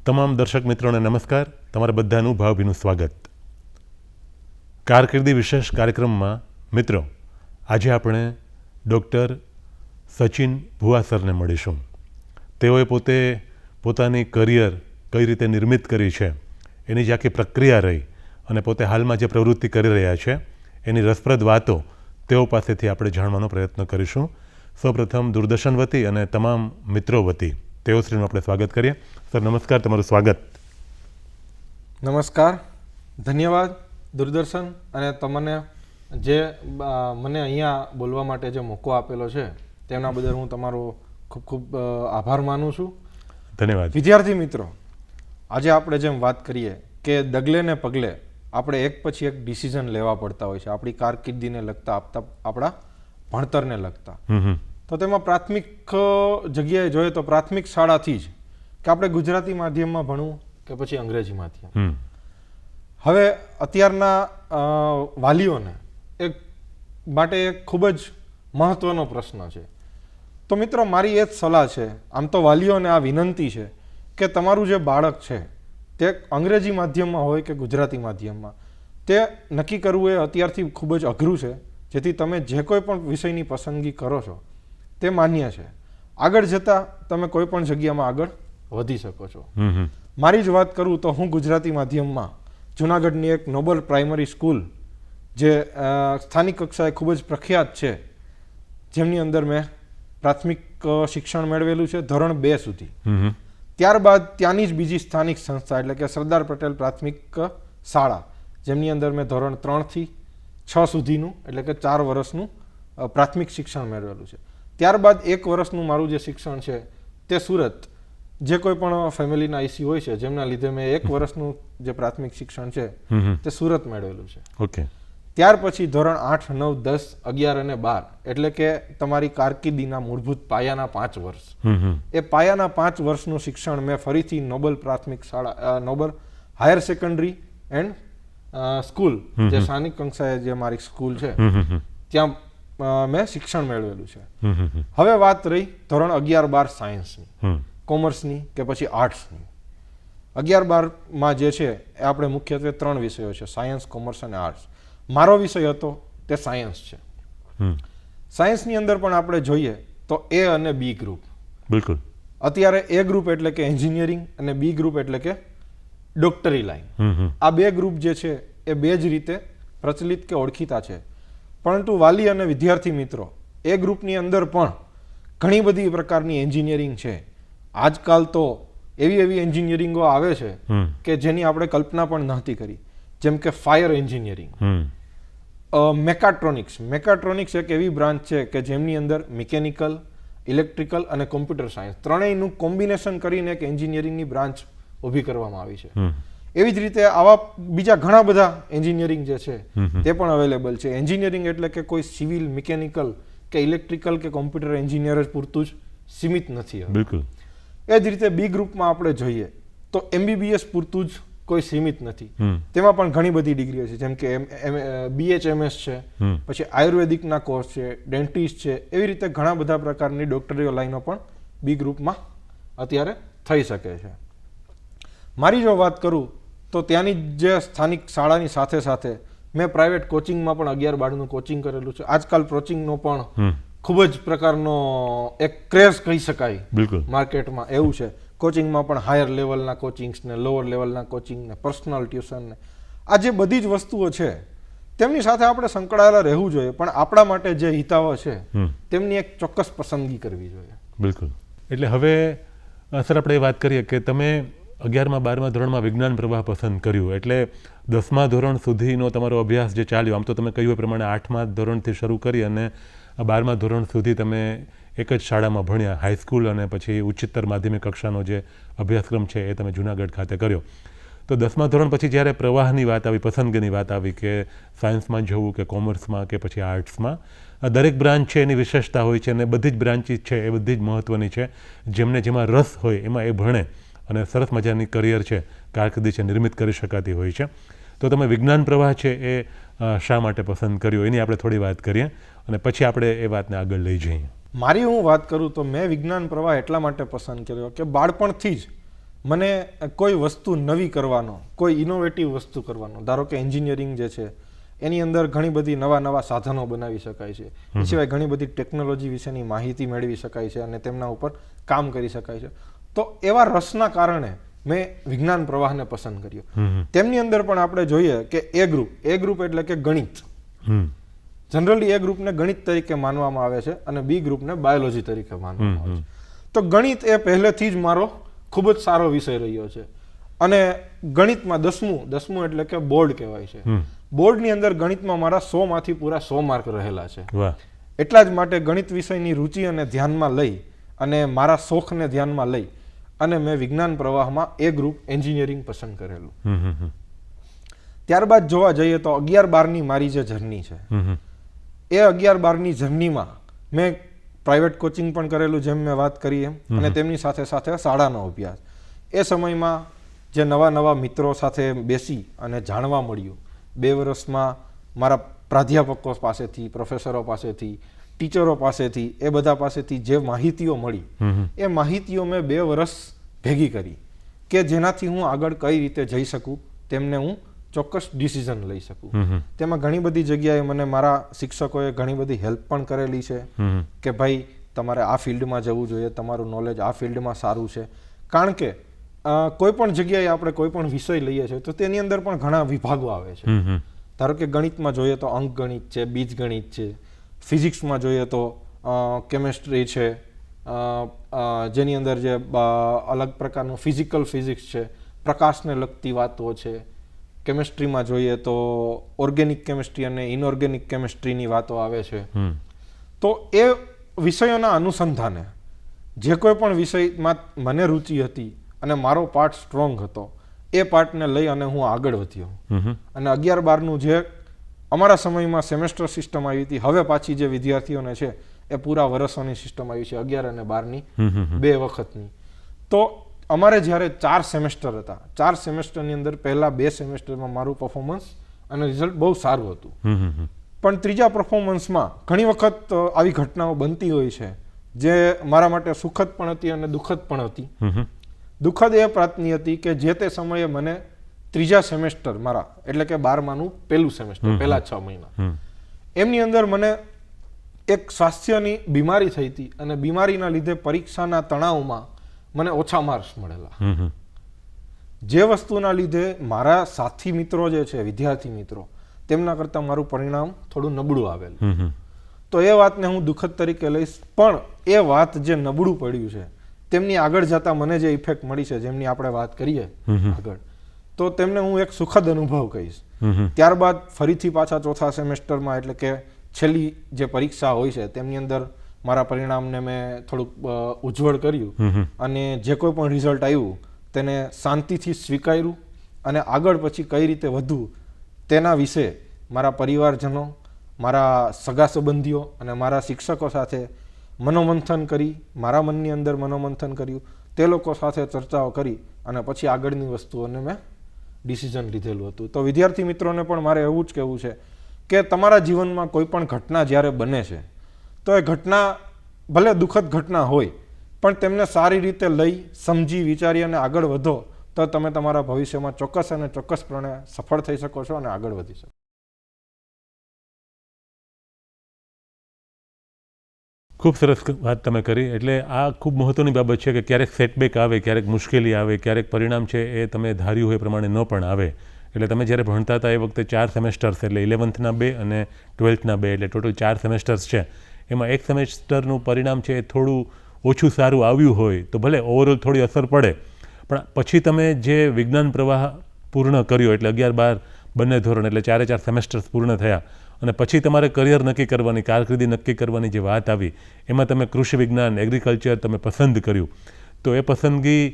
તમામ દર્શક મિત્રોને નમસ્કાર. તમારા બધાનું ભાવભીનું સ્વાગત. કારકિર્દી વિશેષ કાર્યક્રમમાં મિત્રો આજે આપણે ડૉક્ટર સચિન ભુવા સરને મળીશું. તેઓએ પોતાની કરિયર કઈ રીતે નિર્મિત કરી છે, એની જે આખી પ્રક્રિયા રહી અને પોતે હાલમાં જે પ્રવૃત્તિ કરી રહ્યા છે એની રસપ્રદ વાતો તેઓ પાસેથી આપણે જાણવાનો પ્રયત્ન કરીશું. સૌપ્રથમ દૂરદર્શન વતી અને તમામ મિત્રો વતી તેઓશ્રીનું આપણે સ્વાગત કરીએ. સર નમસ્કાર, તમારું સ્વાગત. નમસ્કાર, ધન્યવાદ દૂરદર્શન અને તમને જે મને અહીંયા બોલવા માટે જે મોકો આપેલો છે તેના બદલ હું તમારો ખૂબ ખૂબ આભાર માનું છું. ધન્યવાદ. વિદ્યાર્થી મિત્રો, આજે આપણે જેમ વાત કરીએ કે ડગલે ને પગલે આપણે એક પછી એક ડિસિઝન લેવા પડતા હોય છે આપણી કારકિર્દીને લગતા, આપણા ભણતરને લગતા. તો તેમાં પ્રાથમિક જગ્યાએ જોઈએ તો પ્રાથમિક શાળાથી જ કે આપણે ગુજરાતી માધ્યમમાં ભણવું કે પછી અંગ્રેજી માધ્યમ. હવે અત્યારના વાલીઓને માટે એક ખૂબ જ મહત્વનો પ્રશ્ન છે. તો મિત્રો, મારી એ જ સલાહ છે, આમ તો વાલીઓને આ વિનંતી છે કે તમારું જે બાળક છે તે અંગ્રેજી માધ્યમમાં હોય કે ગુજરાતી માધ્યમમાં, તે નક્કી કરવું એ અત્યારથી ખૂબ જ અઘરું છે. જેથી તમે જે કોઈ પણ વિષયની પસંદગી કરો છો તે માન્ય છે. આગળ જતાં તમે કોઈ પણ જગ્યામાં આગળ વધી શકો છો. મારી જ વાત કરું તો હું ગુજરાતી માધ્યમમાં જૂનાગઢની એક નોબલ પ્રાઇમરી સ્કૂલ જે સ્થાનિક કક્ષાએ ખૂબ જ પ્રખ્યાત છે, જેમની અંદર મેં પ્રાથમિક શિક્ષણ મેળવેલું છે ધોરણ 2 સુધી. ત્યારબાદ ત્યાંની જ બીજી સ્થાનિક સંસ્થા એટલે કે સરદાર પટેલ પ્રાથમિક શાળા, જેમની અંદર મેં ધોરણ 3 થી 6 સુધીનું એટલે કે 4 વર્ષનું પ્રાથમિક શિક્ષણ મેળવેલું છે. ત્યારબાદ 1 વર્ષનું મારું જે શિક્ષણ છે તે સુરત, જે કોઈ પણ ફેમિલીના આઈસી હોય છે જેમના લીધે મેં 1 વર્ષનું જે પ્રાથમિક શિક્ષણ છે તે સુરત મેળવેલું છે. ઓકે. ત્યાર પછી ધોરણ 8, 9, 10, 11 અને 12 એટલે કે તમારી કારકિર્દીના મૂળભૂત પાયાના 5 વર્ષ. એ પાયાના 5 વર્ષનું શિક્ષણ મેં ફરીથી નોબલ પ્રાથમિક શાળા, Noble higher secondary and school, જે સ્થાનિક કક્ષાએ જે મારી સ્કૂલ છે ત્યાં મેં શિક્ષણ મેળવેલું છે. હવે વાત રહી ધોરણ 11, 12 સાયન્સની, કોમર્સની કે પછી આર્ટ્સની. 11, 12માં જે છે એ આપણે મુખ્યત્વે 3 વિષયો છે, સાયન્સ, કોમર્સ અને આર્ટ્સ. મારો વિષય હતો તે સાયન્સ છે. સાયન્સની અંદર પણ આપણે જોઈએ તો એ અને બી ગ્રુપ. બિલકુલ. અત્યારે એ ગ્રુપ એટલે કે એન્જિનિયરિંગ અને બી ગ્રુપ એટલે કે ડોક્ટરી લાઈન. આ 2 ગ્રુપ જે છે એ 2 જ રીતે પ્રચલિત કે ઓળખીતા છે. પરંતુ વાલી અને વિદ્યાર્થી મિત્રો, એ ગ્રુપની અંદર પણ ઘણી બધી પ્રકારની એન્જિનિયરિંગ છે. આજકાલ તો એવી એન્જિનિયરિંગો આવે છે કે જેની આપણે કલ્પના પણ નહોતી કરી, જેમ કે ફાયર એન્જિનિયરિંગ, મેકાટ્રોનિક્સ એક એવી બ્રાન્ચ છે કે જેમની અંદર મિકેનિકલ, ઇલેક્ટ્રિકલ અને કોમ્પ્યુટર સાયન્સ ત્રણેયનું કોમ્બિનેશન કરીને એક એન્જિનિયરિંગની બ્રાન્ચ ઊભી કરવામાં આવી છે. એવી જ રીતે આવા બીજા ઘણા બધા એન્જિનિયરિંગ જે છે તે પણ અવેલેબલ છે. એન્જિનિયરિંગ એટલે કે કોઈ સિવિલ, મિકેનિકલ કે ઇલેક્ટ્રિકલ કે કોમ્પ્યુટર એન્જિનિયર જ પૂરતું જ સીમિત નથી. બિલકુલ. એ જ રીતે બી ગ્રુપમાં આપણે જોઈએ તો MBBS પૂરતું જ કોઈ સીમિત નથી. તેમાં પણ ઘણી બધી ડિગ્રીઓ છે, જેમ કે BHMS છે, પછી આયુર્વેદિકના કોર્સ છે, ડેન્ટિસ્ટ છે. એવી રીતે ઘણા બધા પ્રકારની ડોક્ટરીઓ લાઈનો પણ બી ગ્રુપમાં અત્યારે થઈ શકે છે. મારી જો વાત કરું તો ત્યાંની જે સ્થાનિક શાળાની સાથે સાથે મેં પ્રાઇવેટ કોચિંગમાં પણ 11, 12નું કોચિંગ કરેલું છે. આજકાલ કોચિંગનો પણ ખૂબ જ પ્રકારનો એક ક્રેઝ કહી શકાય માર્કેટમાં, એવું છે. કોચિંગમાં પણ હાયર લેવલના કોચિંગ્સ ને લોઅર લેવલના કોચિંગ ને પર્સનલ ટ્યુશન ને આ જે બધી જ વસ્તુઓ છે તેમની સાથે આપણે સંકળાયેલા રહેવું જોઈએ, પણ આપણા માટે જે હિતાવહ છે તેમની એક ચોક્કસ પસંદગી કરવી જોઈએ. બિલકુલ. એટલે હવે સર આપણે વાત કરીએ કે તમે 11મા 12મા ધોરણમાં વિજ્ઞાન પ્રવાહ પસંદ કર્યું, એટલે 10મા ધોરણ સુધીનો તમારો અભ્યાસ જે ચાલ્યો, આમ તો તમે કહ્યું એ પ્રમાણે 8મા ધોરણથી શરૂ કરી અને 12મા ધોરણ સુધી તમે એક જ શાળામાં ભણ્યા, હાઈસ્કૂલ અને પછી ઉચ્ચતર માધ્યમિક કક્ષાનો જે અભ્યાસક્રમ છે એ તમે જૂનાગઢ ખાતે કર્યો. તો 10મા ધોરણ પછી જ્યારે પ્રવાહની વાત આવી, પસંદગીની વાત આવી કે સાયન્સમાં જવું કે કોમર્સમાં કે પછી આર્ટ્સમાં, દરેક બ્રાન્ચ છે એની વિશેષતા હોય છે અને બધી જ બ્રાન્ચીસ છે એ બધી જ મહત્ત્વની છે. જેમને જેમાં રસ હોય એમાં એ ભણે અને સરસ મજાની કરિયર છે, કારકિર્દી છે નિર્મિત કરી શકાતી હોય છે. તો તમે વિજ્ઞાન પ્રવાહ છે એ શા માટે પસંદ કર્યો એની આપણે થોડી વાત કરીએ અને પછી આપણે એ વાતને આગળ લઈ જઈએ. મારી હું વાત કરું તો મેં વિજ્ઞાન પ્રવાહ એટલા માટે પસંદ કર્યો કે બાળપણથી જ મને કોઈ વસ્તુ નવી કરવાનો, કોઈ ઇનોવેટિવ વસ્તુ કરવાનો, ધારો કે એન્જિનિયરિંગ જે છે એની અંદર ઘણી બધી નવા સાધનો બનાવી શકાય છે, એ સિવાય ઘણી બધી ટેકનોલોજી વિશેની માહિતી મેળવી શકાય છે અને તેમના ઉપર કામ કરી શકાય છે. તો એવા રસના કારણે મેં વિજ્ઞાન પ્રવાહને પસંદ કર્યો. તેમની અંદર પણ આપણે જોઈએ કે એ ગ્રુપ એટલે કે ગણિત. જનરલી એ ગ્રુપને ગણિત તરીકે માનવામાં આવે છે અને બી ગ્રુપને બાયોલોજી તરીકે માનવામાં આવે છે. તો ગણિત એ પહેલેથી જ મારો ખૂબ જ સારો વિષય રહ્યો છે અને ગણિતમાં દસમું એટલે કે બોર્ડ કહેવાય છે. બોર્ડની અંદર ગણિતમાં મારા 100માંથી પૂરા 100 માર્ક રહેલા છે. એટલા જ માટે ગણિત વિષયની રુચિ અને ધ્યાનમાં લઈ અને મારા શોખને ધ્યાનમાં લઈ અને મેં વિજ્ઞાન પ્રવાહમાં એ ગ્રુપ એન્જિનિયરિંગ પસંદ કરેલું. ત્યારબાદ જોવા જઈએ તો 11-12ની મારી જે જર્ની છે એ 11-12ની જર્નીમાં મેં પ્રાઇવેટ કોચિંગ પણ કરેલું, જેમ મેં વાત કરી એમ, અને તેમની સાથે સાથે શાળાનો અભ્યાસ. એ સમયમાં જે નવા મિત્રો સાથે બેસી અને જાણવા મળ્યું, 2 વર્ષમાં મારા પ્રાધ્યાપકો પાસેથી, પ્રોફેસરો પાસેથી, ટીચરો પાસેથી, એ બધા પાસેથી જે માહિતીઓ મળી એ માહિતીઓ મેં 2 વર્ષ ભેગી કરી કે જેનાથી હું આગળ કઈ રીતે જઈ શકું, તેમને હું ચોક્કસ ડિસિઝન લઈ શકું. તેમાં ઘણી બધી જગ્યાએ મને મારા શિક્ષકોએ ઘણી બધી હેલ્પ પણ કરેલી છે કે ભાઈ તમારે આ ફિલ્ડમાં જવું જોઈએ, તમારું નોલેજ આ ફિલ્ડમાં સારું છે. કારણ કે કોઈ પણ જગ્યાએ આપણે કોઈ પણ વિષય લઈએ છીએ તો તેની અંદર પણ ઘણા વિભાગો આવે છે. ધારો કે ગણિતમાં જોઈએ તો અંક ગણિત છે, બીજ ગણિત છે. ફિઝિક્સમાં જોઈએ તો કેમેસ્ટ્રી છે, જેની અંદર જે અલગ પ્રકારનું ફિઝિકલ ફિઝિક્સ છે, પ્રકાશને લગતી વાતો છે. કેમેસ્ટ્રીમાં જોઈએ તો ઓર્ગેનિક કેમેસ્ટ્રી અને ઇનઓર્ગેનિક કેમેસ્ટ્રીની વાતો આવે છે. તો એ વિષયોના અનુસંધાને જે કોઈ પણ વિષયમાં મને રુચિ હતી અને મારો પાર્ટ સ્ટ્રોંગ હતો એ પાર્ટને લઈ અને હું આગળ વધ્યો. અને 11-12નું જે અમારા સમયમાં સેમેસ્ટર સિસ્ટમ આવી હતી, હવે પાછી જે વિદ્યાર્થીઓને છે એ પૂરા વર્ષોની સિસ્ટમ આવી છે, 11 અને 12ની 2 વખતની. તો અમારે જ્યારે 4 સેમેસ્ટર હતા, 4 સેમેસ્ટરની અંદર પહેલા 2 સેમેસ્ટરમાં મારું પરફોર્મન્સ અને રિઝલ્ટ બહુ સારું હતું. પણ ત્રીજા પરફોર્મન્સમાં ઘણી વખત આવી ઘટનાઓ બનતી હોય છે જે મારા માટે સુખદ પણ હતી અને દુઃખદ પણ હતી. દુઃખદ એ વાતની હતી કે જે તે સમયે મને ત્રીજા સેમેસ્ટર મારા એટલે કે 12માનું પહેલું સેમેસ્ટર, પહેલા 6 મહિના, એમની અંદર મને એક સ્વાસ્થ્યની બીમારી થઈ હતી અને બીમારીના લીધે પરીક્ષાના તણાવમાં મને ઓછા માર્ક્સ મળેલા. જે વસ્તુના લીધે મારા સાથી મિત્રો જે છે, વિદ્યાર્થી મિત્રો, તેમના કરતાં મારું પરિણામ થોડું નબળું આવેલું. તો એ વાતને હું દુઃખદ તરીકે લઈશ, પણ એ વાત જે નબળું પડ્યું છે તેમની આગળ જતા મને જે ઇફેક્ટ મળી છે, જેમની આપણે વાત કરીએ આગળ, તો તેમને હું એક સુખદ અનુભવ કહીશ. ત્યારબાદ ફરીથી પાછા ચોથા સેમેસ્ટરમાં એટલે કે છેલ્લી જે પરીક્ષા હોય છે તેમની અંદર મારા પરિણામને મેં થોડુંક ઉજ્જવળ કર્યું અને જે કોઈ પણ રિઝલ્ટ આવ્યું તેને શાંતિથી સ્વીકાર્યું અને આગળ પછી કઈ રીતે વધવું તેના વિશે મારા પરિવારજનો, મારા સગા સંબંધીઓ અને મારા શિક્ષકો સાથે મનોમંથન કરી, મારા મનની અંદર મનોમંથન કર્યું, તે લોકો સાથે ચર્ચાઓ કરી અને પછી આગળની વસ્તુઓને મેં ડિસિઝન લીધેલું હતું. તો વિદ્યાર્થી મિત્રોને પણ મારે એવું જ કહેવું છે કે તમારા જીવનમાં કોઈ પણ ઘટના જ્યારે બને છે તો એ ઘટના ભલે દુઃખદ ઘટના હોય પણ તેમને સારી રીતે લઈ, સમજી, વિચારી અને આગળ વધો તો તમે તમારા ભવિષ્યમાં ચોક્કસ અને ચોક્કસપણે સફળ થઈ શકો છો અને આગળ વધી શકો. ખૂબ સરસ વાત તમે કરી. એટલે આ ખૂબ મહત્ત્વની બાબત છે કે ક્યારેક સેટબેક આવે, ક્યારેક મુશ્કેલી આવે, ક્યારેક પરિણામ છે એ તમે ધાર્યું હોય પ્રમાણે ન પણ આવે. એટલે તમે જ્યારે ભણતા હતા એ વખતે 4 સેમેસ્ટર્સ એટલે 11થના 2 અને 12થના 2 એટલે ટોટલ 4 સેમેસ્ટર્સ છે. એમાં એક સેમેસ્ટરનું પરિણામ છે એ થોડું ઓછું સારું આવ્યું હોય તો ભલે ઓવરઓલ થોડી અસર પડે, પણ પછી તમે જે વિજ્ઞાન પ્રવાહ પૂર્ણ કર્યો એટલે 11-12 બંને ધોરણ એટલે 4 સેમેસ્ટર્સ પૂર્ણ થયા અને પછી તમારે કરિયર નક્કી કરવાની, કારકિર્દી નક્કી કરવાની જે વાત આવી એમાં તમે કૃષિ વિજ્ઞાન, એગ્રીકલ્ચર તમે પસંદ કર્યું. તો એ પસંદગી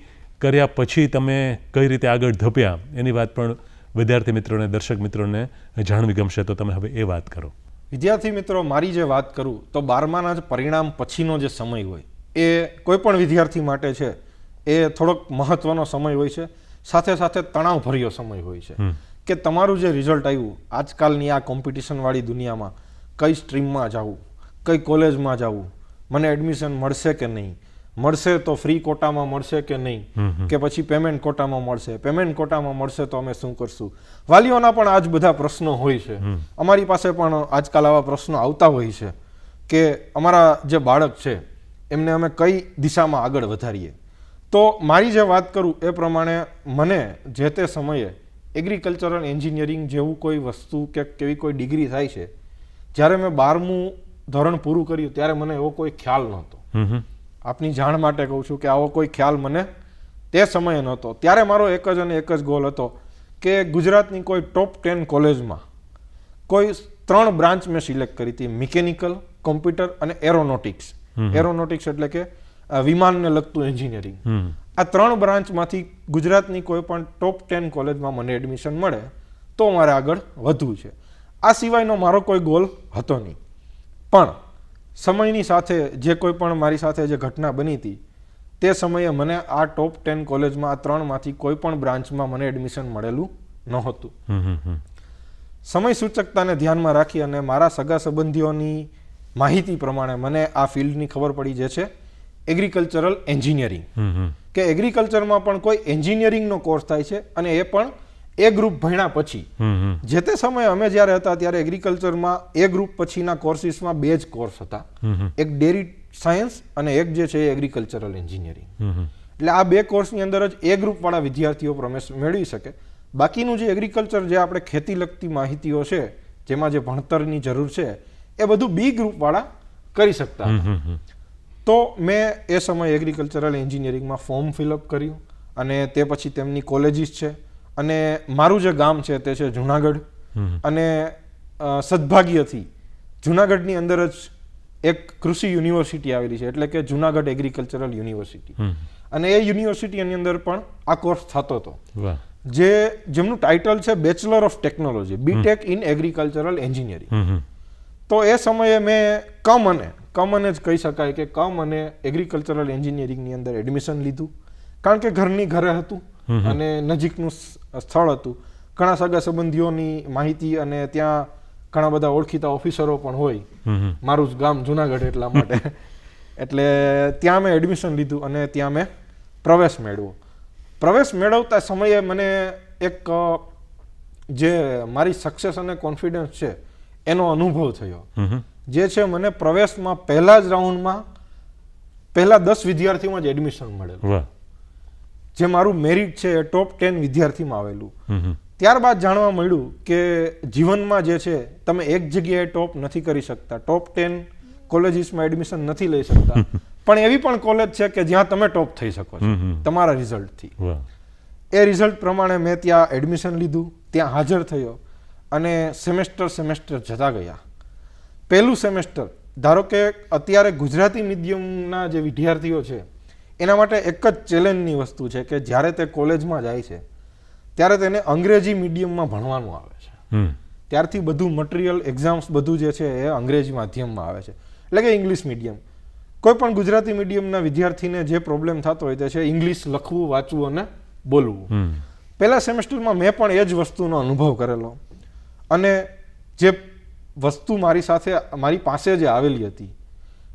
કર્યા પછી તમે કઈ રીતે આગળ ધપ્યા એની વાત પણ વિદ્યાર્થી મિત્રોને, દર્શક મિત્રોને જાણવી ગમશે. તો તમે હવે એ વાત કરો. વિદ્યાર્થી મિત્રો, મારી જે વાત કરું તો 12માના જ પરિણામ પછીનો જે સમય હોય એ કોઈ પણ વિદ્યાર્થી માટે છે એ થોડોક મહત્વનો સમય હોય છે, સાથે સાથે તણાવભર્યો સમય હોય છે કે તમારું જે રિઝલ્ટ આવ્યું, આજકાલની આ કોમ્પિટિશનવાળી દુનિયામાં કઈ સ્ટ્રીમમાં જવું, કઈ કોલેજમાં જવું, મને એડમિશન મળશે કે નહીં, મળશે તો ફ્રી કોટામાં મળશે કે નહીં, કે પછી પેમેન્ટ કોટામાં મળશે, પેમેન્ટ કોટામાં મળશે તો અમે શું કરશું. વાલીઓના પણ આજ બધા પ્રશ્નો હોય છે. અમારી પાસે પણ આજકાલ આવા પ્રશ્નો આવતા હોય છે કે અમારા જે બાળક છે એમને અમે કઈ દિશામાં આગળ વધારીએ. તો મારી જે વાત કરું એ પ્રમાણે મને જે તે સમયે એગ્રીકલ્ચરલ એન્જિનિયરિંગ જેવું કોઈ વસ્તુ કે કેવી કોઈ ડિગ્રી થાય છે, જ્યારે મેં 12મું ધોરણ પૂરું કર્યું ત્યારે મને એવો કોઈ ખ્યાલ નહોતો. આપની જાણ માટે કહું છું કે આવો કોઈ ખ્યાલ મને તે સમયે નહોતો. ત્યારે મારો એક જ ગોલ હતો કે ગુજરાતની કોઈ ટોપ 10 કોલેજમાં કોઈ 3 બ્રાન્ચ મેં સિલેક્ટ કરી હતી, મિકેનિકલ, કોમ્પ્યુટર અને એરોનોટિક્સ. એરોનોટિક્સ એટલે કે વિમાનને લગતું એન્જિનિયરિંગ. આ 3 બ્રાન્ચમાંથી ગુજરાતની કોઈ પણ ટોપ 10 કોલેજમાં મને એડમિશન મળે તો મારે આગળ વધવું છે. આ સિવાયનો મારો કોઈ ગોલ હતો નહીં. પણ સમયની સાથે જે કોઈ પણ મારી સાથે જે ઘટના બની હતી તે સમયે મને આ ટોપ 10 કોલેજમાં આ 3માંથી કોઈ પણ બ્રાન્ચમાં મને એડમિશન મળેલું નહોતું. સમય સૂચકતાને ધ્યાનમાં રાખી અને મારા સગા સંબંધીઓની માહિતી પ્રમાણે મને આ ફિલ્ડની ખબર પડી જે છે એગ્રીકલ્ચરલ એન્જિનિયરિંગ, કે એગ્રીકલ્ચરમાં પણ કોઈ એન્જિનિયરિંગનો કોર્સ થાય છે અને એ પણ એ ગ્રુપ ભણ્યા પછી. જે તે સમયે અમે જ્યારે હતા ત્યારે એગ્રીકલ્ચરમાં એ ગ્રુપ પછીના કોર્સિસમાં 2 જ કોર્સ હતા, એક ડેરી સાયન્સ અને એક જે છે એગ્રીકલ્ચરલ એન્જિનિયરિંગ. એટલે આ 2 કોર્સની અંદર જ એ ગ્રુપવાળા વિદ્યાર્થીઓ પ્રવેશ મેળવી શકે. બાકીનું જે એગ્રીકલ્ચર જે આપણે ખેતી લગતી માહિતીઓ છે જેમાં જે ભણતરની જરૂર છે એ બધું બી ગ્રુપવાળા કરી શકતા હતા. તો મેં એ સમયે એગ્રીકલ્ચરલ એન્જિનિયરિંગમાં ફોર્મ ફિલઅપ કર્યું અને તે પછી તેમની કોલેજીસ છે અને મારું જે ગામ છે તે છે જુનાગઢ. અને સદભાગ્યથી જુનાગઢની અંદર જ એક કૃષિ યુનિવર્સિટી આવેલી છે, એટલે કે જુનાગઢ એગ્રીકલ્ચરલ યુનિવર્સિટી. અને એ યુનિવર્સિટીની અંદર પણ આ કોર્સ થતો હતો, જેમનું ટાઇટલ છે bachelor of technology, BTech in agricultural engineering. તો એ સમયે મેં કમને જ કહી શકાય કે કમને એગ્રીકલ્ચરલ એન્જિનિયરિંગની અંદર એડમિશન લીધું, કારણ કે ઘરની ઘરે હતું અને નજીકનું સ્થળ હતું. ઘણા સગા સંબંધીઓની માહિતી અને ત્યાં ઘણા બધા ઓળખીતા ઓફિસરો પણ હોય. મારું જ ગામ જુનાગઢ એટલા માટે એટલે ત્યાં મેં એડમિશન લીધું અને ત્યાં મેં પ્રવેશ મેળવ્યો. પ્રવેશ મેળવતા સમયે મને એક જે મારી સક્સેસ અને કોન્ફિડન્સ છે એનો અનુભવ થયો. જે છે મને પ્રવેશમાં પહેલા જ રાઉન્ડમાં પહેલા 10 વિદ્યાર્થીઓમાં જ એડમિશન મળેલું, જે મારું મેરિટ છે એ ટોપ 10 વિદ્યાર્થીમાં આવેલું. ત્યારબાદ જાણવા મળ્યું કે જીવનમાં જે છે તમે એક જગ્યાએ ટોપ નથી કરી શકતા, ટોપ 10 કોલેજીસમાં એડમિશન નથી લઈ શકતા, પણ એવી પણ કોલેજ છે કે જ્યાં તમે ટોપ થઈ શકો છો તમારા રિઝલ્ટથી. એ રિઝલ્ટ પ્રમાણે મેં ત્યાં એડમિશન લીધું, ત્યાં હાજર થયો અને સેમેસ્ટર જતા ગયા. પહેલું સેમેસ્ટર, ધારો કે અત્યારે ગુજરાતી મીડિયમના જે વિદ્યાર્થીઓ છે એના માટે એક જ ચેલેન્જની વસ્તુ છે કે જ્યારે તે કોલેજમાં જાય છે ત્યારે તેને અંગ્રેજી મીડિયમમાં ભણવાનું આવે છે. ત્યારથી બધું મટીરિયલ, એક્ઝામ્સ બધું જે છે એ અંગ્રેજી માધ્યમમાં આવે છે, એટલે કે ઇંગ્લિશ મીડિયમ. કોઈ પણ ગુજરાતી મીડિયમના વિદ્યાર્થીને જે પ્રોબ્લેમ થતો હોય તે છે ઇંગ્લિશ લખવું, વાંચવું અને બોલવું. પહેલા સેમેસ્ટરમાં મેં પણ એ જ વસ્તુનો અનુભવ કરેલો અને જે વસ્તુ મારી પાસે જે આવેલી હતી,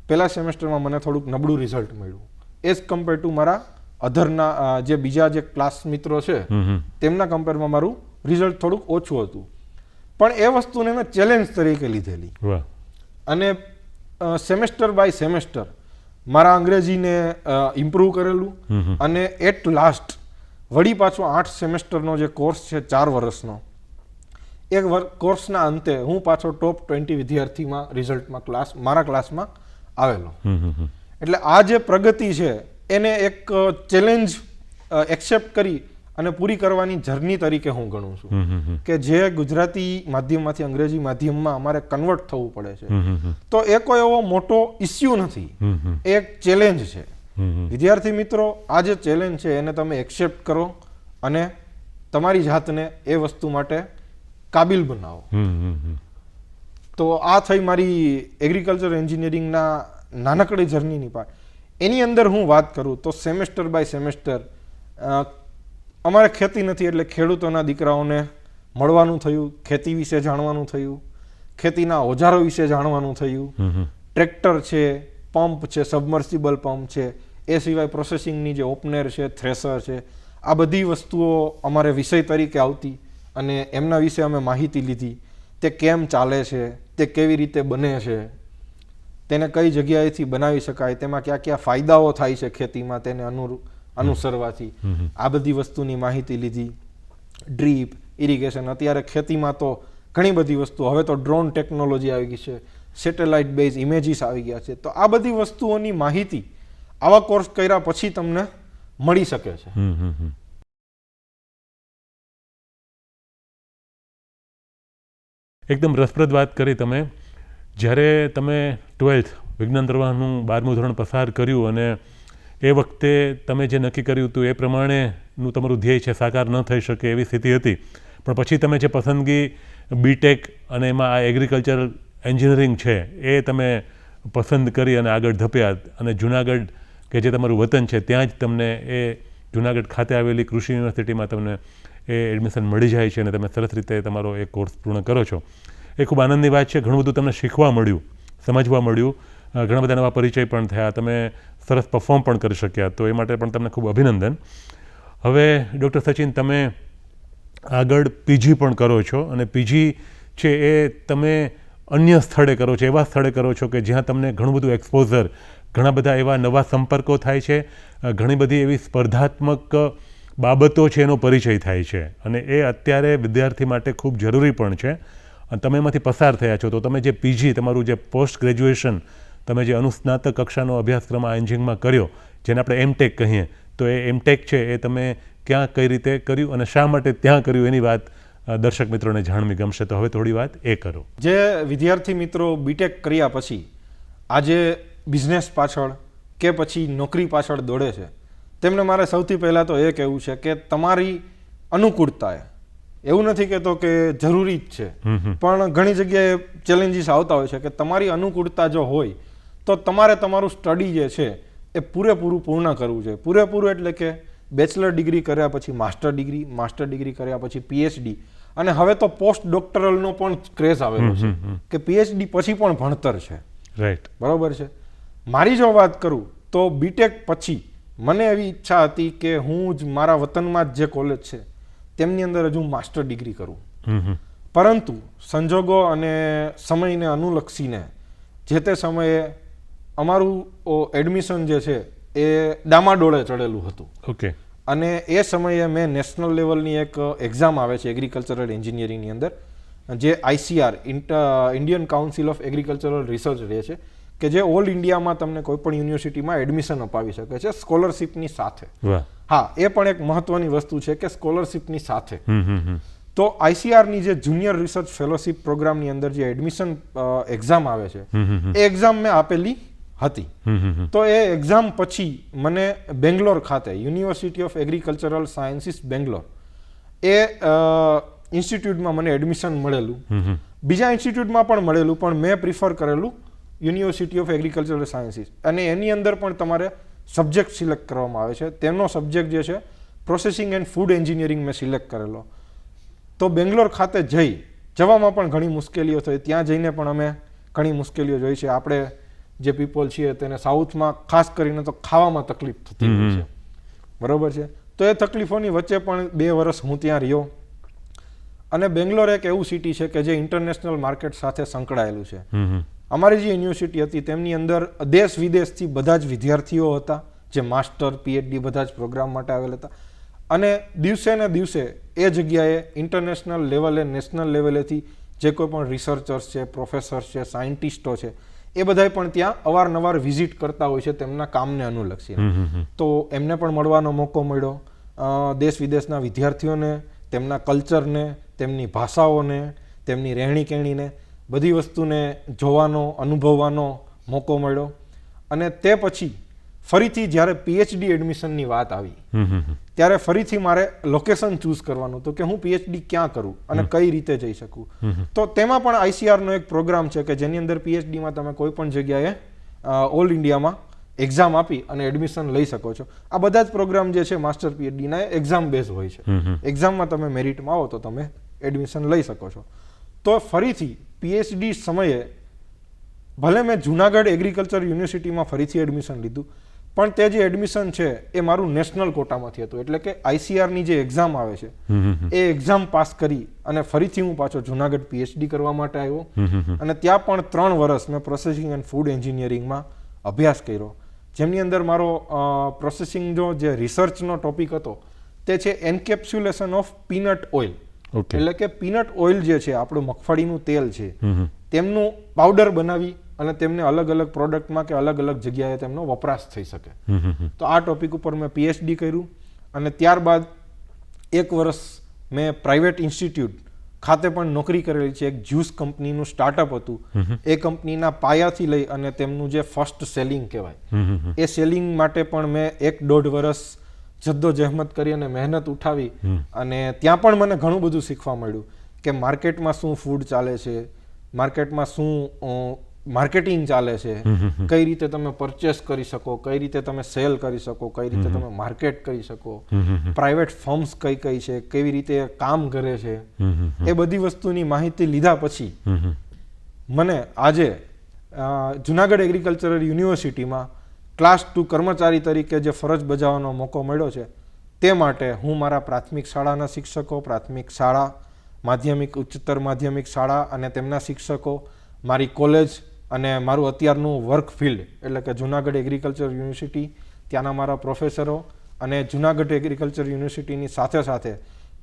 પહેલા સેમેસ્ટરમાં મને થોડુંક નબળું રિઝલ્ટ મળ્યું એઝ કમ્પેર ટુ મારા અધરના જે બીજા જે ક્લાસ મિત્રો છે તેમના કમ્પેરમાં મારું રિઝલ્ટ થોડુંક ઓછું હતું. પણ એ વસ્તુને મેં ચેલેન્જ તરીકે લીધેલી અને સેમેસ્ટર બાય સેમેસ્ટર મારા અંગ્રેજીને ઇમ્પ્રૂવ કરેલું અને એટ લાસ્ટ વળી પાછો 8 સેમેસ્ટરનો જે કોર્સ છે 4 વર્ષનો, એ કોર્સના અંતે હું પાછો ટોપ 20 વિદ્યાર્થીમાં રિઝલ્ટમાં મારા ક્લાસમાં આવેલો. એટલે આ જે પ્રગતિ છે એને એક ચેલેન્જ એક્સેપ્ટ કરી અને પૂરી કરવાની જર્ની તરીકે હું ગણું છું કે જે ગુજરાતી માધ્યમમાંથી અંગ્રેજી માધ્યમમાં અમારે કન્વર્ટ થવું પડે છે. તો એ કોઈ એવો મોટો ઇસ્યુ નથી, એ એક ચેલેન્જ છે. વિદ્યાર્થી મિત્રો, આ જે ચેલેન્જ છે એને તમે એક્સેપ્ટ કરો અને તમારી જાતને એ વસ્તુ માટે કાબિલ બનાવો. તો આ થઈ મારી એગ્રીકલ્ચર એન્જિનિયરિંગના નાનકડી જર્નીની પાર્ટ. એની અંદર હું વાત કરું તો સેમેસ્ટર બાય સેમેસ્ટર અમારે ખેતી નથી એટલે ખેડૂતોના દીકરાઓને મળવાનું થયું, ખેતી વિશે જાણવાનું થયું, ખેતીના ઓજારો વિશે જાણવાનું થયું. ટ્રેક્ટર છે, પંપ છે, સબમર્સિબલ પંપ છે, એ સિવાય પ્રોસેસિંગની જે ઓપનર છે, થ્રેસર છે, આ બધી વસ્તુઓ અમારે વિષય તરીકે આવતી અને એમના વિશે અમે માહિતી લીધી. તે કેમ ચાલે છે, તે કેવી રીતે બને છે, તેને કઈ જગ્યાએથી બનાવી શકાય, તેમાં કયા કયા ફાયદાઓ થાય છે ખેતીમાં તેને અનુસરવાથી, આ બધી વસ્તુની માહિતી લીધી. ડ્રીપ, ઇરિગેશન, અત્યારે ખેતીમાં તો ઘણી બધી વસ્તુ, હવે તો ડ્રોન ટેકનોલોજી આવી ગઈ છે, સેટેલાઇટ બેઝ ઇમેજીસ આવી ગયા છે. તો આ બધી વસ્તુઓની માહિતી આવા કોર્સ કર્યા પછી તમને મળી શકે છે. એકદમ રસપ્રદ વાત કરી તમે. જ્યારે તમે 12th વિજ્ઞાન પ્રવાહનું 12મું ધોરણ પસાર કર્યું અને એ વખતે તમે જે નક્કી કર્યું હતું એ પ્રમાણેનું તમારું ધ્યેય છે સાકાર ન થઈ શકે એવી સ્થિતિ હતી, પણ પછી તમે જે પસંદગી બીટેક અને એમાં આ એગ્રીકલ્ચરલ એન્જિનિયરિંગ છે એ તમે પસંદ કરી અને આગળ ધપ્યા અને જુનાગઢ કે જે તમારું વતન છે ત્યાં જ તમને એ જુનાગઢ ખાતે આવેલી કૃષિ યુનિવર્સિટીમાં તમને એ એડમિશન મળી જાય છે અને તમે સરસ રીતે તમારો એ કોર્સ પૂર્ણ કરો છો. એ ખૂબ આનંદની વાત છે. ઘણું બધું તમને શીખવા મળ્યું, સમજવા મળ્યું, ઘણા બધા નવા પરિચય પણ થયા, તમે સરસ પરફોર્મ પણ કરી શક્યા, તો એ માટે પણ તમને ખૂબ અભિનંદન. હવે ડૉક્ટર સચિન, તમે આગળ પીજી પણ કરો છો અને પીજી છે એ તમે અન્ય સ્થળે કરો છો, એવા સ્થળે કરો છો કે જ્યાં તમને ઘણું બધું એક્સપોઝર, ઘણા બધા એવા નવા સંપર્કો થાય છે, ઘણી બધી એવી સ્પર્ધાત્મક બાબતો છે એનો પરિચય થાય છે અને એ અત્યારે વિદ્યાર્થી માટે ખૂબ જરૂરી પણ છે અને તમે એમાંથી પસાર થયા છો. તો તમે જે પીજી, તમારું જે પોસ્ટ ગ્રેજ્યુએશન, તમે જે અનુસ્નાતક કક્ષાનો અભ્યાસક્રમ આ એન્જિનિયરિંગમાં કર્યો, જેને આપણે એમટેક કહીએ, તો એ એમટેક છે એ તમે ક્યાં કઈ રીતે કર્યું અને શા માટે ત્યાં કર્યું એની વાત દર્શક મિત્રોને જાણવી ગમશે. તો હવે થોડી વાત એ કરો. જે વિદ્યાર્થી મિત્રો બીટેક કર્યા પછી આજે બિઝનેસ પાછળ કે પછી નોકરી પાછળ દોડે છે, તેમને મારે સૌથી પહેલાં તો એ કહેવું છે કે તમારી અનુકૂળતાએ, એવું નથી કહેતો કે જરૂરી જ છે, પણ ઘણી જગ્યાએ ચેલેન્જીસ આવતા હોય છે કે તમારી અનુકૂળતા જો હોય તો તમારે તમારું સ્ટડી જે છે એ પૂરેપૂરું પૂર્ણ કરવું જોઈએ. પૂરેપૂરું એટલે કે બેચલર ડિગ્રી કર્યા પછી માસ્ટર ડિગ્રી કર્યા પછી પીએચડી, અને હવે તો પોસ્ટ ડોક્ટરલનો પણ ક્રેઝ આવેલો છે કે પીએચડી પછી પણ ભણતર છે. રાઈટ, બરાબર છે. મારી જો વાત કરું તો બીટેક પછી મને એવી ઈચ્છા હતી કે હું જ મારા વતનમાં જ જે કોલેજ છે તેમની અંદર હજુ માસ્ટર ડિગ્રી કરું, પરંતુ સંજોગો અને સમયને અનુલક્ષીને જે તે સમયે અમારું એડમિશન જે છે એ ડામાડોળે ચડેલું હતું. ઓકે. અને એ સમયે મેં નેશનલ લેવલની એક એક્ઝામ આવે છે એગ્રીકલ્ચરલ એન્જિનિયરિંગની અંદર, જે ICR Indian council of agricultural research રહે છે, કે જે ઓલ ઇન્ડિયામાં તમને કોઈ પણ યુનિવર્સિટીમાં એડમિશન અપાવી શકે છે સ્કોલરશિપની સાથે. હા, એ પણ એક મહત્વની વસ્તુ છે કે સ્કોલરશિપની સાથે. તો ICRની જે જુનિયર રિસર્ચ ફેલોશિપ પ્રોગ્રામની અંદર જે એડમિશન એક્ઝામ આવે છે એ એક્ઝામ મેં આપેલી હતી. તો એ એક્ઝામ પછી મને બેંગ્લોર ખાતે university of agricultural sciences Bangalore એ ઇન્સ્ટિટ્યૂટમાં મને એડમિશન મળેલું. બીજા ઇન્સ્ટિટ્યૂટમાં પણ મળેલું, પણ મેં પ્રિફર કરેલું યુનિવર્સિટી ઓફ એગ્રીકલ્ચરલ સાયન્સીસ. અને એની અંદર પણ તમારે સબ્જેક્ટ સિલેક્ટ કરવામાં આવે છે. તેમનો સબ્જેક્ટ જે છે પ્રોસેસિંગ એન્ડ ફૂડ એન્જિનિયરિંગ મેં સિલેક્ટ કરેલો. તો બેંગ્લોર ખાતે જવામાં પણ ઘણી મુશ્કેલીઓ થઈ. ત્યાં જઈને પણ અમે ઘણી મુશ્કેલીઓ જોઈ છે. આપણે જે પીપલ છીએ તેને સાઉથમાં ખાસ કરીને તો ખાવામાં તકલીફ થતી હોય છે, બરાબર છે. તો એ તકલીફોની વચ્ચે પણ 2 વર્ષ હું ત્યાં રહ્યો. અને બેંગ્લોર એક એવું સિટી છે કે જે ઇન્ટરનેશનલ માર્કેટ સાથે સંકળાયેલું છે. અમારી જે યુનિવર્સિટી હતી તેમની અંદર દેશ વિદેશથી બધા જ વિદ્યાર્થીઓ હતા, જે માસ્ટર પીએચડી બધા જ પ્રોગ્રામ માટે આવેલા હતા. અને દિવસે ને દિવસે એ જગ્યાએ ઇન્ટરનેશનલ લેવલે, નેશનલ લેવલેથી જે કોઈ પણ રિસર્ચર્સ છે, પ્રોફેસર્સ છે, સાયન્ટિસ્ટો છે, એ બધા પણ ત્યાં અવારનવાર વિઝિટ કરતા હોય છે તેમના કામને અનુલક્ષીને. તો એમને પણ મળવાનો મોકો મળ્યો. દેશ વિદેશના વિદ્યાર્થીઓને, તેમના કલ્ચરને, તેમની ભાષાઓને, તેમની રહેણી કહેણીને, બધી વસ્તુને જોવાનો, અનુભવવાનો મોકો મળ્યો. અને તે પછી ફરીથી જ્યારે પીએચડી એડમિશનની વાત આવી ત્યારે ફરીથી મારે લોકેશન ચૂઝ કરવાનું હતું કે હું પીએચડી ક્યાં કરું અને કઈ રીતે જઈ શકું. તો તેમાં પણ ICRનો એક પ્રોગ્રામ છે કે જેની અંદર પીએચડીમાં તમે કોઈ પણ જગ્યાએ ઓલ ઇન્ડિયામાં એક્ઝામ આપી અને એડમિશન લઈ શકો છો. આ બધા જ પ્રોગ્રામ જે છે માસ્ટર પીએચડીના એક્ઝામ બેઝ હોય છે. એક્ઝામમાં તમે મેરિટમાં આવો તો તમે એડમિશન લઈ શકો છો. તો ફરીથી પીએચડી સમયે ભલે મેં જુનાગઢ એગ્રીકલ્ચર યુનિવર્સિટીમાં ફરીથી એડમિશન લીધું, પણ તે જે એડમિશન છે એ મારું નેશનલ કોટામાંથી હતું, એટલે કે આઈસીઆરની જે એક્ઝામ આવે છે એ એક્ઝામ પાસ કરી અને ફરીથી હું પાછો જુનાગઢ પીએચડી કરવા માટે આવ્યો અને ત્યાં પણ 3 વર્ષ મેં પ્રોસેસિંગ એન્ડ ફૂડ એન્જિનિયરિંગમાં અભ્યાસ કર્યો, જેમની અંદર મારો પ્રોસેસિંગનો જે રિસર્ચનો ટોપિક હતો તે છે એન્કેપ્સ્યુલેશન ઓફ પીનટ ઓઇલ. એટલે કે પીનટ ઓઇલ જે છે આપણું મગફળીનું તેલ છે તેમનું પાવડર બનાવી અને તેમને અલગ અલગ પ્રોડક્ટમાં કે અલગ અલગ જગ્યાએ તેમનો વપરાશ થઈ શકે. તો આ ટોપિક ઉપર મેં પીએચડી કર્યું અને ત્યારબાદ 1 વર્ષ મેં પ્રાઇવેટ ઇન્સ્ટિટ્યૂટ ખાતે પણ નોકરી કરેલી છે. એક જ્યુસ કંપનીનું સ્ટાર્ટઅપ હતું, એ કંપનીના પાયાથી લઈ અને તેમનું જે ફર્સ્ટ સેલિંગ કહેવાય એ સેલિંગ માટે પણ મેં 1-1.5 વર્ષ જદ્દોજહેમત કરી અને મહેનત ઉઠાવી અને ત્યાં પણ મને ઘણું બધું શીખવા મળ્યું કે માર્કેટમાં શું ફૂડ ચાલે છે, માર્કેટમાં શું માર્કેટિંગ ચાલે છે, કઈ રીતે તમે પરચેસ કરી શકો, કઈ રીતે તમે સેલ કરી શકો, કઈ રીતે તમે માર્કેટ કરી શકો, પ્રાઇવેટ ફર્મ્સ કઈ કઈ છે, કેવી રીતે કામ કરે છે, એ બધી વસ્તુની માહિતી લીધા પછી મને આજે જુનાગઢ એગ્રીકલ્ચરલ યુનિવર્સિટીમાં ક્લાસ 2 કર્મચારી તરીકે જે ફરજ બજાવવાનો મોકો મળ્યો છે તે માટે હું મારા પ્રાથમિક શાળાના શિક્ષકો, પ્રાથમિક શાળા, માધ્યમિક, ઉચ્ચતર માધ્યમિક શાળા અને તેમના શિક્ષકો, મારી કોલેજ અને મારું અત્યારનું વર્ક ફિલ્ડ એટલે કે જુનાગઢ એગ્રીકલ્ચર યુનિવર્સિટી, ત્યાંના મારા પ્રોફેસરો અને જુનાગઢ એગ્રીકલ્ચર યુનિવર્સિટીની સાથે સાથે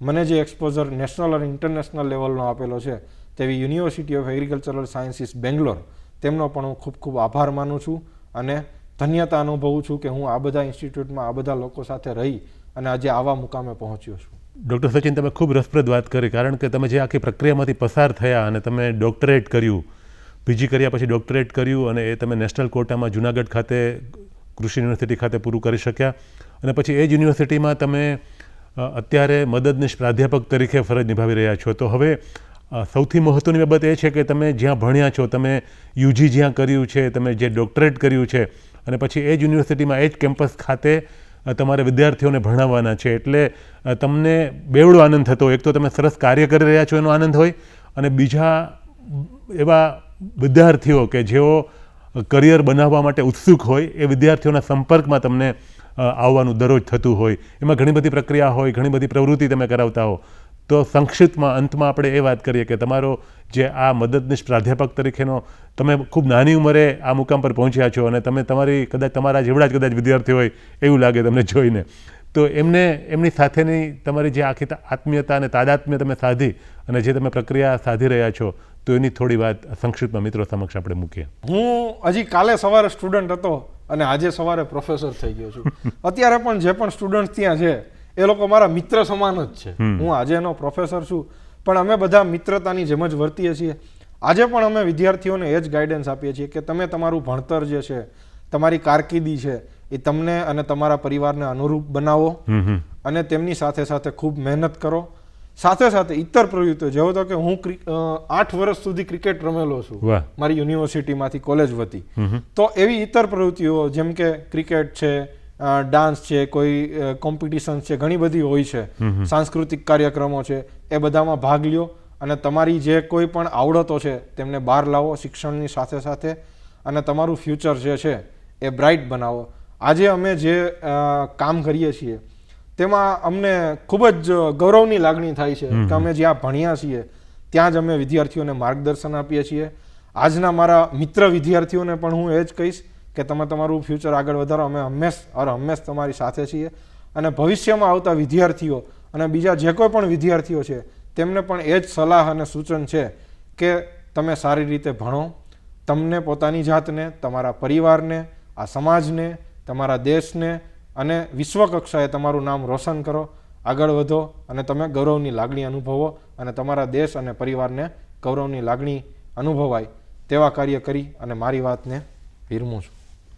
મને જે એક્સપોઝર નેશનલ અને ઇન્ટરનેશનલ લેવલનો આપેલો છે તેવી university of agricultural sciences Bangalore, તેમનો પણ હું ખૂબ ખૂબ આભાર માનું છું અને ધન્યતા અનુભવું છું કે હું આ બધા ઇન્સ્ટિટ્યૂટમાં આ બધા લોકો સાથે રહી અને આજે આવા મુકામે પહોંચ્યો છું. ડૉક્ટર સચિન, તમે ખૂબ રસપ્રદ વાત કરી, કારણ કે તમે જે આખી પ્રક્રિયામાંથી પસાર થયા અને તમે ડૉક્ટરેટ કર્યું, પીજી કર્યા પછી ડૉક્ટરેટ કર્યું અને એ તમે નેશનલ કોટામાં જુનાગઢ ખાતે કૃષિ યુનિવર્સિટી ખાતે પૂરું કરી શક્યા અને પછી એ જ યુનિવર્સિટીમાં તમે અત્યારે મદદનીશ પ્રાધ્યાપક તરીકે ફરજ નિભાવી રહ્યા છો. તો હવે સૌથી મહત્ત્વની બાબત એ છે કે તમે જ્યાં ભણ્યા છો, તમે યુજી જ્યાં કર્યું છે, તમે જે ડૉક્ટરેટ કર્યું છે અને પછી એ જ યુનિવર્સિટીમાં એ જ કેમ્પસ ખાતે તમારે વિદ્યાર્થીઓને ભણાવવાના છે, એટલે તમને બેવડો આનંદ થતો. એક તો તમે સરસ કાર્ય કરી રહ્યા છો એનો આનંદ હોય અને બીજા એવા વિદ્યાર્થીઓ કે જેઓ કરિયર બનાવવા માટે ઉત્સુક હોય એ વિદ્યાર્થીઓના સંપર્કમાં તમને આવવાનું દરરોજ થતું હોય. એમાં ઘણી બધી પ્રક્રિયા હોય, ઘણી બધી પ્રવૃત્તિ તમે કરાવતા હો. તો સંક્ષિપ્તમાં અંતમાં આપણે એ વાત કરીએ કે તમારો જે આ મદદનીશ પ્રાધ્યાપક તરીકેનો તમે ખૂબ નાની ઉંમરે આ મુકામ પર પહોંચ્યા છો અને તમે તમારા જેવડા જ કદાચ વિદ્યાર્થી હોય એવું લાગે તમને જોઈને. તો એમની સાથેની તમારી જે આખી આત્મીયતા અને તાદાત્મ્ય તમે સાધી અને જે તમે પ્રક્રિયા સાધી રહ્યા છો, તો એની થોડી વાત સંક્ષિપ્તમાં મિત્રો સમક્ષ આપણે મૂકીએ. હું હજી કાલે સવારે સ્ટુડન્ટ હતો અને આજે સવારે પ્રોફેસર થઈ ગયો છું. અત્યારે પણ જે પણ સ્ટુડન્ટ ત્યાં છે એ લોકો મારા મિત્ર સમાન જ છે. હું આજે એનો પ્રોફેસર છું પણ અમે બધા મિત્રતાની જેમ જ વર્તીએ છીએ. આજે પણ અમે વિદ્યાર્થીઓને એ જ ગાઈડન્સ આપીએ છીએ કે તમે તમારું ભણતર જે છે, તમારી કારકિર્દી છે એ તમને અને તમારા પરિવારને અનુરૂપ બનાવો અને તેમની સાથે સાથે ખૂબ મહેનત કરો. સાથે સાથે ઇતર પ્રવૃત્તિઓ જેવો તો કે હું 8 વર્ષ સુધી ક્રિકેટ રમેલો છું મારી યુનિવર્સિટીમાંથી કોલેજ વતી. તો એવી ઇતર પ્રવૃત્તિઓ જેમ કે ક્રિકેટ છે, ડાન્સ છે, કોઈ કોમ્પિટિશન છે, ઘણી બધી હોય છે, સાંસ્કૃતિક કાર્યક્રમો છે, એ બધામાં ભાગ લ્યો અને તમારી જે કોઈ પણ આવડતો છે તેમને બહાર લાવો શિક્ષણની સાથે સાથે અને તમારું ફ્યુચર જે છે એ બ્રાઇટ બનાવો. આજે અમે જે કામ કરીએ છીએ તેમાં અમને ખૂબ જ ગૌરવની લાગણી થાય છે કે અમે જ્યાં ભણ્યા છીએ ત્યાં જ અમે વિદ્યાર્થીઓને માર્ગદર્શન આપીએ છીએ. આજના મારા મિત્ર વિદ્યાર્થીઓને પણ હું એ જ કહીશ કે તમે તમારું ફ્યુચર આગળ વધારો. અમે હંમેશ તમારી સાથે છીએ અને ભવિષ્યમાં આવતા વિદ્યાર્થીઓ અને બીજા જે કોઈ પણ વિદ્યાર્થીઓ છે તેમને પણ એ જ સલાહ અને સૂચન છે કે તમે સારી રીતે ભણો, તમને પોતાની જાતને, તમારા પરિવારને, આ સમાજને, તમારા દેશને અને વિશ્વ કક્ષાએ તમારું નામ રોશન કરો, આગળ વધો અને તમે ગૌરવની લાગણી અનુભવો અને તમારા દેશ અને પરિવારને ગૌરવની લાગણી અનુભવાય તેવા કાર્ય કરી અને મારી વાતને વિરમું છું.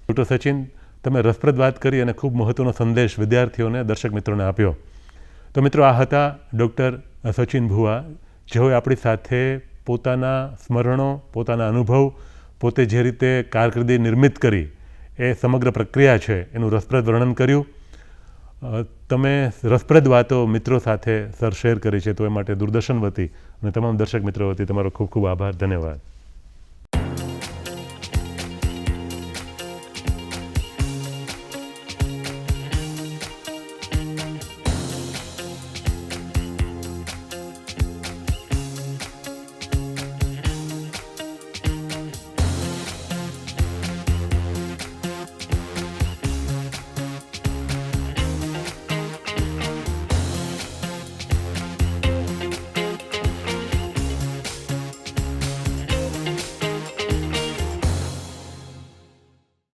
ડૉક્ટર સચિન, તમે રસપ્રદ વાત કરી અને ખૂબ મહત્ત્વનો સંદેશ વિદ્યાર્થીઓને, દર્શક મિત્રોને આપ્યો. તો મિત્રો, આ હતા ડૉક્ટર સચિન ભુવા, જેઓએ આપણી સાથે પોતાના સ્મરણો, પોતાના અનુભવ, પોતે જે રીતે કારકિર્દી નિર્મિત કરી એ સમગ્ર પ્રક્રિયા છે એનું રસપ્રદ વર્ણન કર્યું. તમે રસપ્રદ વાતો મિત્રો સાથે શેર કરી છે, તો એ માટે દૂરદર્શન વતી અને તમામ દર્શક મિત્રો વતી તમારો ખૂબ ખૂબ આભાર. ધન્યવાદ.